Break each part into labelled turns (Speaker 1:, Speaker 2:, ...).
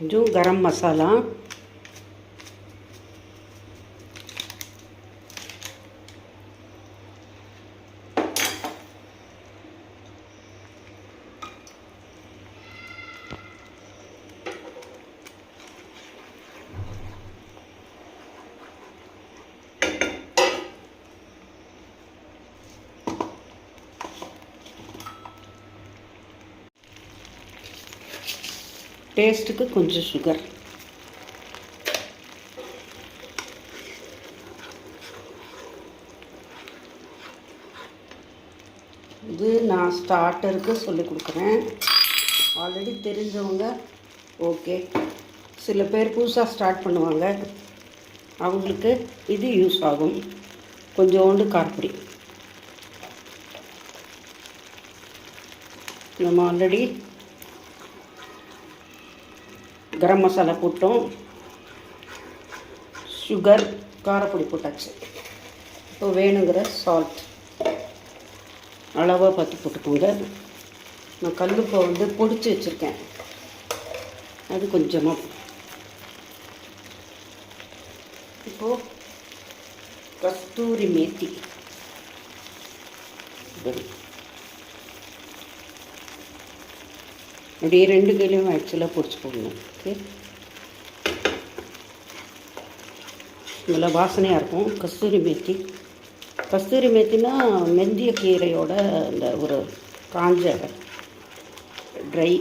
Speaker 1: கொஞ்சம் கரம் மசாலா, டேஸ்ட்டுக்கு கொஞ்சம் சுகர், இது நான் ஸ்டார்டருக்கு சொல்லி கொடுக்குறேன். ஆல்ரெடி தெரிஞ்சவங்க ஓகே, சில பேர் புதுசாக ஸ்டார்ட் பண்ணுவாங்க, அவங்களுக்கு இது யூஸ் ஆகும். கொஞ்சோண்டு காரப்பொடி, நம்ம ஆல்ரெடி கரம் மசாலா போட்டோம், சுகர், காரப்பொடி போட்டாச்சு. இப்போ வேணுங்கிற சால்ட் அளவாக பார்த்து போட்டுக்கோங்க. நான் கல்லுப்பை வந்து பொடிச்சு வச்சுருக்கேன், அது கொஞ்சமாக. இப்போது கஸ்தூரி மேத்தி, அப்படியே 2 கையிலையும் ஆக்சுவலாக பொடிச்சு போடணும். ஓகே, நல்லா வாசனையாக இருக்கும். கஸ்தூரி மேத்தி, கஸ்தூரி மேத்தினா மெந்திய கீரையோட அந்த ஒரு காஞ்ச ட்ரை,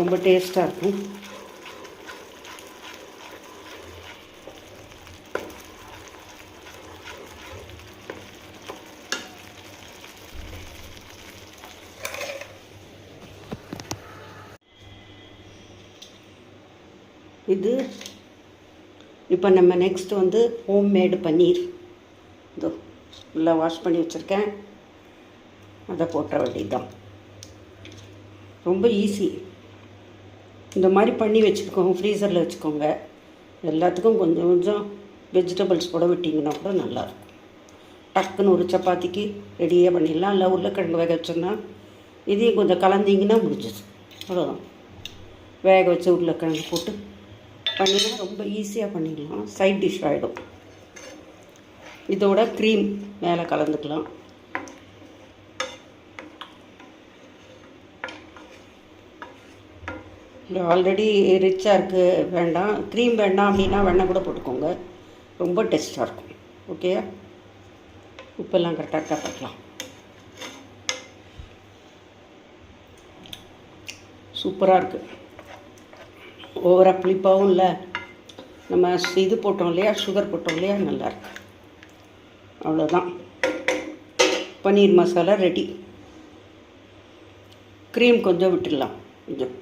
Speaker 1: ரொம்ப டேஸ்ட்டாக இருக்கும். இது இப்போ நம்ம நெக்ஸ்ட் வந்து ஹோம்மேடு பன்னீர், இதோ நல்லா வாஷ் பண்ணி வச்சுருக்கேன், அதை போட்ட வேண்டியது தான். ரொம்ப ஈஸி. இந்த மாதிரி பண்ணி வச்சுக்கோங்க, ஃப்ரீசரில் வச்சுக்கோங்க. எல்லாத்துக்கும் கொஞ்சம் கொஞ்சம் வெஜிடபிள்ஸ் கூட விட்டிங்கன்னா கூட நல்லாயிருக்கும். டக்குன்னு ஒரு சப்பாத்திக்கு ரெடியாக பண்ணிடலாம். இல்லை உருளைக்கிழங்கு வேக வச்சோன்னா இதையும் கொஞ்சம் கலந்திங்கன்னா முடிஞ்சிச்சு, அவ்வளோதான். வேக வச்ச உருளைக்கிழங்கு போட்டு பண்ணினா ரொம்ப ஈஸியாக பண்ணிடலாம். சைட் டிஷ் ஆகிடும். இதோட க்ரீம் மேலே கலந்துக்கலாம். இல்லை ஆல்ரெடி ரிச்சாக இருக்குது, வேண்டாம் க்ரீம் வேண்டாம் அப்படின்னா வெண்ணெய் கூட போட்டுக்கோங்க, ரொம்ப டேஸ்ட்டாக இருக்கும். ஓகேயா, உப்பெல்லாம் கரெக்டாக பார்க்கலாம். சூப்பராக இருக்குது. ஓவராக புளிப்பாகவும் இல்லை, நம்ம இது போட்டோம் இல்லையா, சுகர் போட்டோம் இல்லையா, நல்லாயிருக்கு. அவ்வளோதான், பன்னீர் மசாலா ரெடி. க்ரீம் கொஞ்சம் விட்டுடலாம். கொஞ்சம்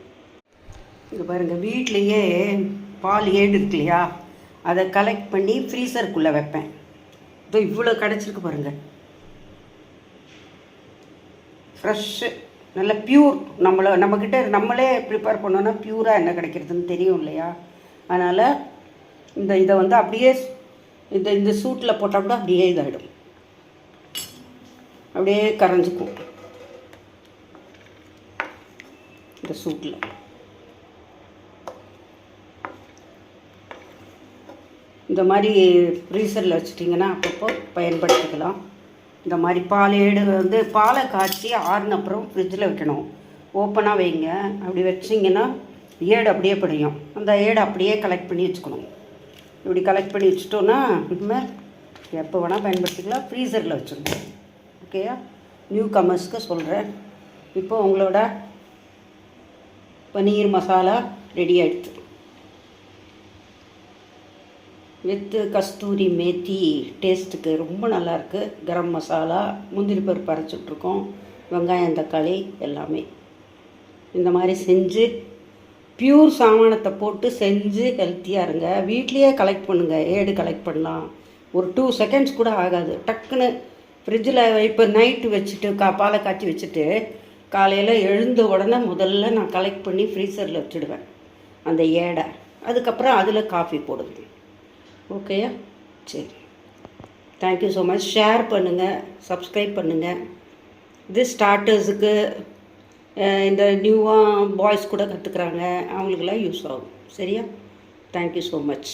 Speaker 1: இங்கே பாருங்கள், வீட்லேயே பால் ஏடு இருக்கு இல்லையா, அதை கலெக்ட் பண்ணி ஃப்ரீசருக்குள்ளே வைப்பேன். இதோ இவ்வளோ கிடச்சிருக்கு பாருங்கள், ஃப்ரெஷ்ஷு, நல்ல ப்யூர். நம்மக்கிட்ட நம்மளே ப்ரிப்பேர் பண்ணோன்னா ப்யூராக என்ன கிடைக்கிறதுன்னு தெரியும் இல்லையா. அதனால் இதை வந்து அப்படியே இந்த சூட்டில் போட்டால் கூட அப்படியே இதாகிடும், அப்படியே கரைஞ்சிக்கும் இந்த சூட்டில். இந்த மாதிரி ஃப்ரீசரில் வச்சிட்டிங்கன்னா அப்பப்போ பயன்படுத்திக்கலாம். இந்த மாதிரி பால் ஏடு வந்து பாலை காய்ச்சி ஆறின அப்புறம் ஃப்ரிட்ஜில் வைக்கணும். ஓப்பனாக வைங்க, அப்படி வச்சிங்கன்னா ஏடு அப்படியே படியும். அந்த ஏடை அப்படியே கலெக்ட் பண்ணி வச்சுக்கணும். இப்படி கலெக்ட் பண்ணி வச்சுட்டோன்னா நம்ம எப்போ வேணால் பயன்படுத்திக்கலாம். ஃப்ரீசரில் வச்சுக்கணும். ஓகேயா, நியூ கமர்ஸ்க்கு சொல்கிறேன். இப்போ உங்களோட பன்னீர் மசாலா ரெடி ஆகிடுது வித்து கஸ்தூரி மேத்தி. டேஸ்ட்டுக்கு ரொம்ப நல்லாயிருக்கு. கரம் மசாலா, முந்திரி பருப்பு அரைச்சிட்ருக்கோம், வெங்காயம் தக்காளி எல்லாமே. இந்த மாதிரி செஞ்சு ப்யூர் சாமானத்தை போட்டு செஞ்சு ஹெல்த்தியாக இருங்க. வீட்லேயே கலெக்ட் பண்ணுங்கள், ஏடு கலெக்ட் பண்ணலாம். ஒரு 2 செகண்ட்ஸ் கூட ஆகாது. டக்குன்னு ஃப்ரிட்ஜில் இப்போ நைட்டு வச்சுட்டு பாலை காய்ச்சி வச்சுட்டு காலையில் எழுந்த உடனே முதல்ல நான் கலெக்ட் பண்ணி ஃப்ரீசரில் வச்சுடுவேன் அந்த ஏடை. அதுக்கப்புறம் அதில் காஃபி போடுவேன். ஓகேயா, சரி, தேங்க்யூ ஸோ மச். ஷேர் பண்ணுங்கள், சப்ஸ்கிரைப் பண்ணுங்கள். இது ஸ்டார்டர்ஸுக்கு இந்த நியூவாக பாய்ஸ் கூட கற்றுக்குறாங்க, அவங்களுக்கெல்லாம் யூஸ் ஆகும். சரியா? Thank you so much.